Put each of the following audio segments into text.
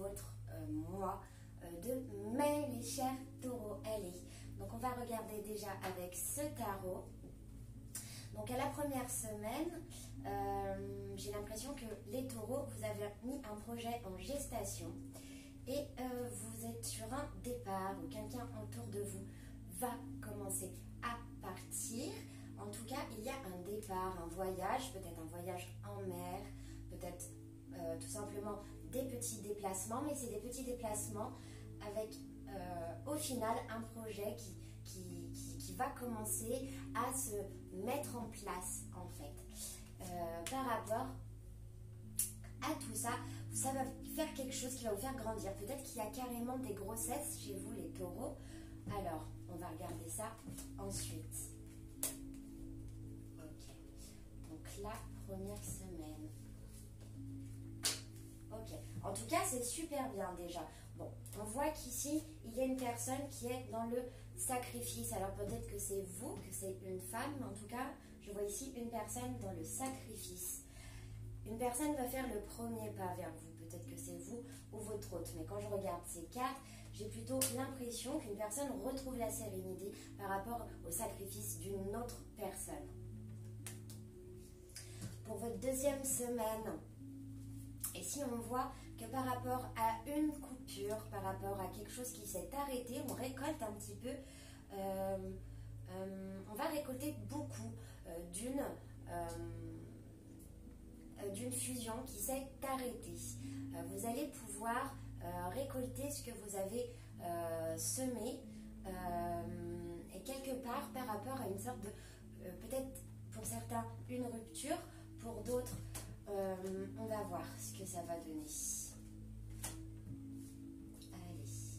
votre mois de mai, les chers taureaux. Allez, donc on va regarder déjà avec ce tarot. Donc à la première semaine, j'ai l'impression que les taureaux, vous avez mis un projet en gestation et vous êtes sur un départ où quelqu'un autour de vous va commencer à partir. En tout cas, il y a un départ, un voyage, peut-être un voyage en mer, peut-être tout simplement des petits déplacements, mais c'est des petits déplacements avec au final un projet qui va commencer à se mettre en place en fait. Par rapport à tout ça, ça va faire quelque chose qui va vous faire grandir. Peut-être qu'il y a carrément des grossesses chez vous les taureaux. Alors, on va regarder ça ensuite. Ok, donc la première semaine. Ok, en tout cas c'est super bien déjà. Bon, on voit qu'ici il y a une personne qui est dans le sacrifice. Alors peut-être que c'est vous, que c'est une femme, mais en tout cas je vois ici une personne dans le sacrifice. Une personne va faire le premier pas vers vous. Peut-être que c'est vous ou votre hôte. Mais quand je regarde ces cartes, j'ai plutôt l'impression qu'une personne retrouve la sérénité par rapport au sacrifice d'une autre personne. Pour votre deuxième semaine, et si on voit que par rapport à une coupure, par rapport à quelque chose qui s'est arrêté, on récolte un petit peu, on va récolter beaucoup d'une fusion qui s'est arrêtée. Vous allez pouvoir récolter ce que vous avez semé et quelque part par rapport à une sorte de, peut-être pour certains, une rupture, pour d'autres, on va voir ce que ça va donner. Allez.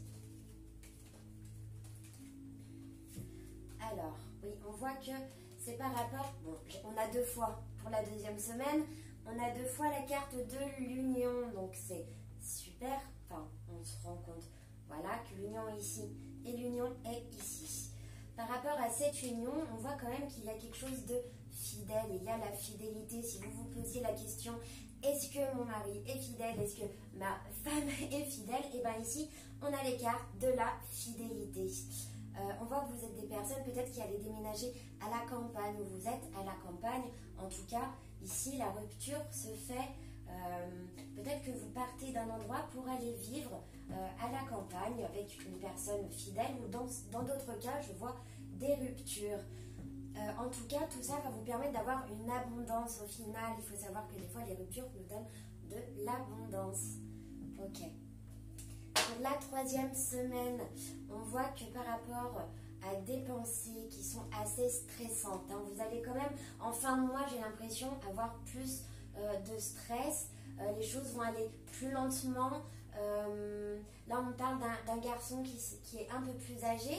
Alors, oui, on voit que c'est par rapport... Bon, on a deux fois pour la deuxième semaine. On a deux fois la carte de l'union. Donc, c'est super. Enfin, on se rend compte, voilà, que l'union est ici et l'union est ici. Par rapport à cette union, on voit quand même qu'il y a quelque chose de fidèle. Il y a la fidélité. Si vous vous posiez la question, est-ce que mon mari est fidèle? Est-ce que ma femme est fidèle? Et bien ici, on a les cartes de la fidélité. On voit que vous êtes des personnes peut-être qui allaient déménager à la campagne, ou vous êtes à la campagne. En tout cas, ici, la rupture se fait... peut-être que vous partez d'un endroit pour aller vivre à la campagne avec une personne fidèle, ou dans d'autres cas, je vois des ruptures. En tout cas, tout ça va vous permettre d'avoir une abondance au final. Il faut savoir que des fois, les ruptures nous donnent de l'abondance. Ok. Pour la troisième semaine, on voit que par rapport à des pensées qui sont assez stressantes, hein, vous allez quand même, en fin de mois, j'ai l'impression, avoir plus de stress. Les choses vont aller plus lentement. Là, on parle d'un garçon qui est un peu plus âgé,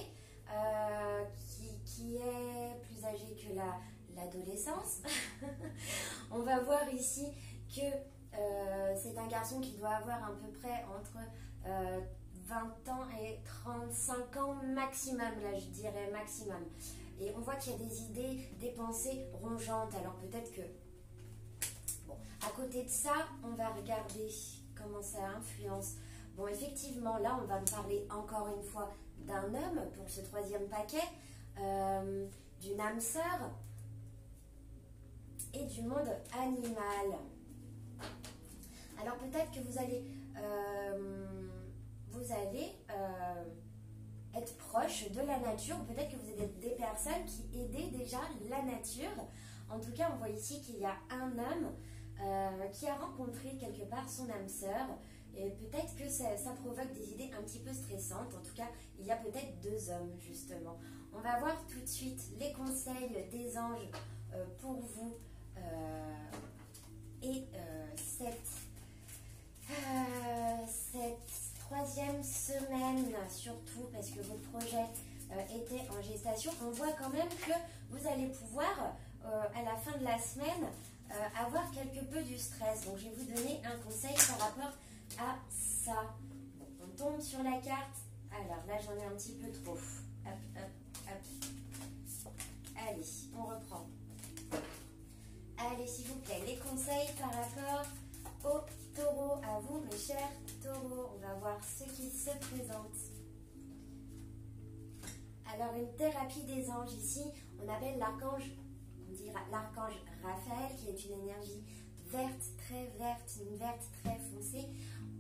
qui est plus âgé que l'adolescence. On va voir ici que c'est un garçon qui doit avoir à peu près entre 20 ans et 35 ans maximum, là je dirais maximum. Et on voit qu'il y a des idées, des pensées rongeantes. Alors peut-être que... Bon, à côté de ça, on va regarder comment ça influence. Bon, effectivement, là, on va me parler encore une fois d'un homme pour ce troisième paquet, d'une âme sœur et du monde animal. Alors peut-être que vous allez être proche de la nature, ou peut-être que vous êtes des personnes qui aidaient déjà la nature. En tout cas, on voit ici qu'il y a un homme qui a rencontré quelque part son âme sœur, et peut-être que ça provoque des idées un petit peu stressantes. En tout cas, il y a peut-être deux hommes justement. On va voir tout de suite les conseils des anges pour vous et cette troisième semaine, surtout parce que votre projet était en gestation. On voit quand même que vous allez pouvoir à la fin de la semaine avoir quelque peu du stress. Donc je vais vous donner un conseil par rapport à ça. Bon, on tombe sur la carte. Alors là j'en ai un petit peu trop. Hop, hop, hop. Allez, on reprend. Allez, s'il vous plaît, les conseils par rapport au taureau. À vous, mes chers Taureau, on va voir ce qui se présente. Alors une thérapie des anges ici, on appelle l'archange, on dit l'archange Raphaël, qui est une énergie verte, une verte très foncée.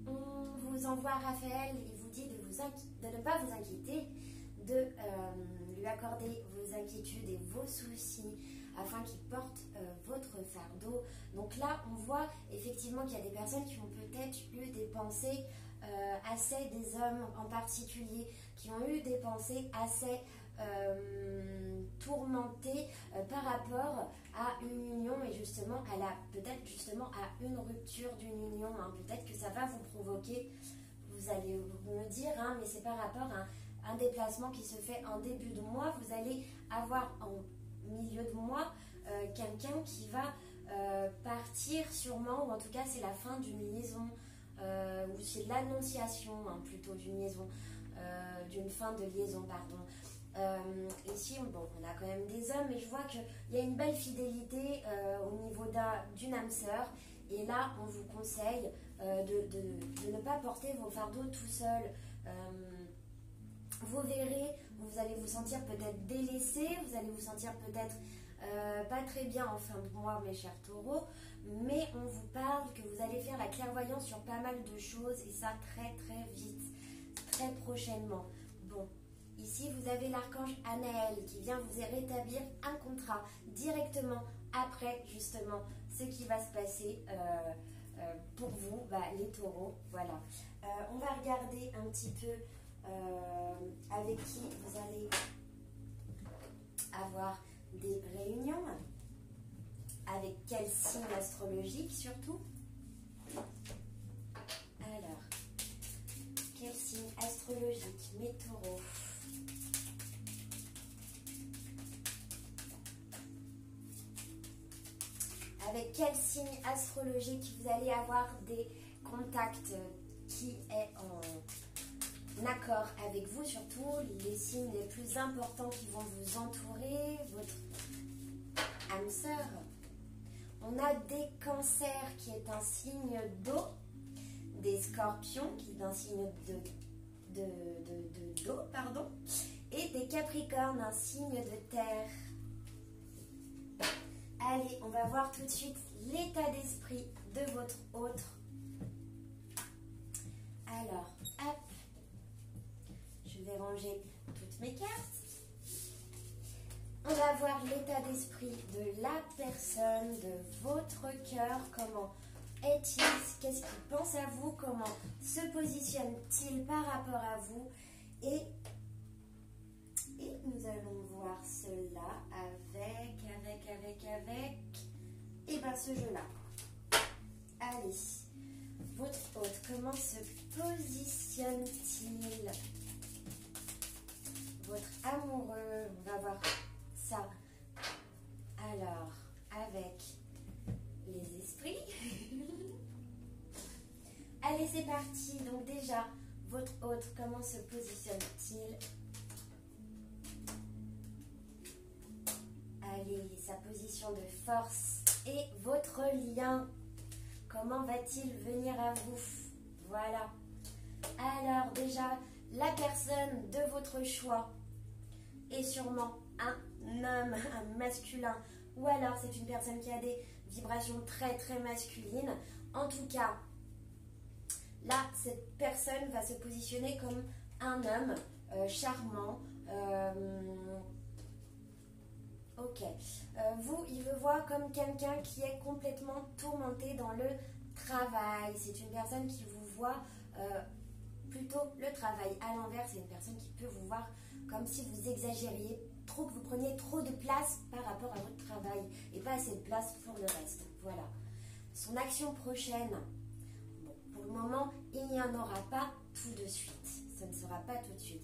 On vous envoie Raphaël, il vous dit de ne pas vous inquiéter, de lui accorder vos inquiétudes et vos soucis afin qu'il porte votre fardeau. Donc là, on voit effectivement qu'il y a des personnes qui ont peut-être eu des pensées assez, des hommes en particulier, qui ont eu des pensées assez tourmentées par rapport à une union et justement peut-être justement à une rupture d'une union. Hein. Peut-être que ça va vous provoquer, vous allez me dire, hein, mais c'est par rapport à un déplacement qui se fait en début de mois. Vous allez avoir en milieu de mois quelqu'un qui va partir sûrement, ou en tout cas c'est la fin d'une liaison, ou c'est l'annonciation hein, plutôt d'une liaison, d'une fin de liaison, pardon. Ici, bon, on a quand même des hommes, mais je vois qu'il y a une belle fidélité au niveau d'une âme sœur. Et là, on vous conseille de ne pas porter vos fardeaux tout seul. Vous verrez, vous allez vous sentir peut-être délaissé, vous allez vous sentir peut-être pas très bien en fin de mois, mes chers taureaux, mais on vous parle que vous allez faire la clairvoyance sur pas mal de choses, et ça très très vite, très prochainement. Bon, ici vous avez l'archange Anaël qui vient vous rétablir un contrat directement après justement ce qui va se passer pour vous, les taureaux. Voilà. On va regarder un petit peu avec qui vous allez avoir des réunions, avec quel signe astrologique surtout. Alors, quel signe astrologique, mes taureaux? Avec quel signe astrologique vous allez avoir des contacts qui est en accord avec vous, surtout les signes les plus importants qui vont vous entourer, votre âme sœur. On a des cancers qui est un signe d'eau, des scorpions qui est un signe d'eau, pardon, et des capricornes, un signe de terre. Allez, on va voir tout de suite l'état d'esprit de votre autre. Alors, hop, je vais ranger toutes mes cartes. On va voir l'état d'esprit de la personne, de votre cœur. Comment est-il? Qu'est-ce qu'il pense à vous? Comment se positionne-t-il par rapport à vous? Et nous allons voir cela avec et bien ce jeu-là. Allez, votre hôte, comment se positionne-t-il? Votre amoureux, on va voir ça. Alors, avec les esprits. Allez, c'est parti. Donc déjà, votre hôte, comment se positionne-t-il? Allez, sa position de force et votre lien. Comment va-t-il venir à vous? Voilà. Alors déjà, la personne de votre choix est sûrement un homme, un masculin, ou alors c'est une personne qui a des vibrations très très masculines. En tout cas, là, cette personne va se positionner comme un homme charmant. Ok. Vous, il vous voit comme quelqu'un qui est complètement tourmenté dans le travail. C'est une personne qui vous voit plutôt le travail. À l'inverse, c'est une personne qui peut vous voir comme si vous exagériez trop, que vous preniez trop de place par rapport à votre travail et pas assez de place pour le reste. Voilà. Son action prochaine, bon, pour le moment, il n'y en aura pas tout de suite. Ça ne sera pas tout de suite.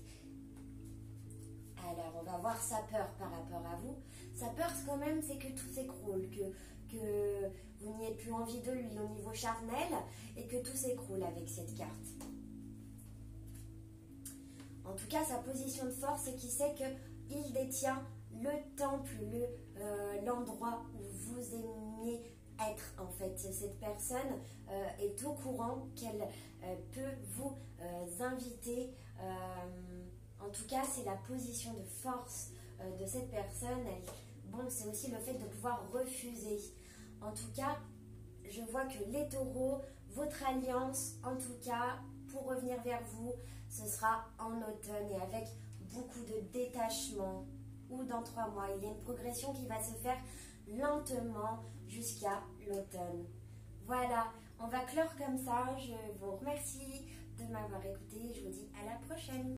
Alors, on va voir sa peur par rapport à vous. Sa peur, quand même, c'est que tout s'écroule, que vous n'ayez plus envie de lui au niveau charnel et que tout s'écroule avec cette carte. En tout cas, sa position de force, c'est qu'il sait qu'il détient le temple, l'endroit où vous aimiez être en fait. Cette personne est au courant qu'elle peut vous inviter. En tout cas, c'est la position de force de cette personne. Bon, c'est aussi le fait de pouvoir refuser. En tout cas, je vois que les taureaux, votre alliance, en tout cas, pour revenir vers vous, ce sera en automne et avec beaucoup de détachement ou dans 3 mois. Il y a une progression qui va se faire lentement jusqu'à l'automne. Voilà, on va clore comme ça. Je vous remercie de m'avoir écouté. Je vous dis à la prochaine.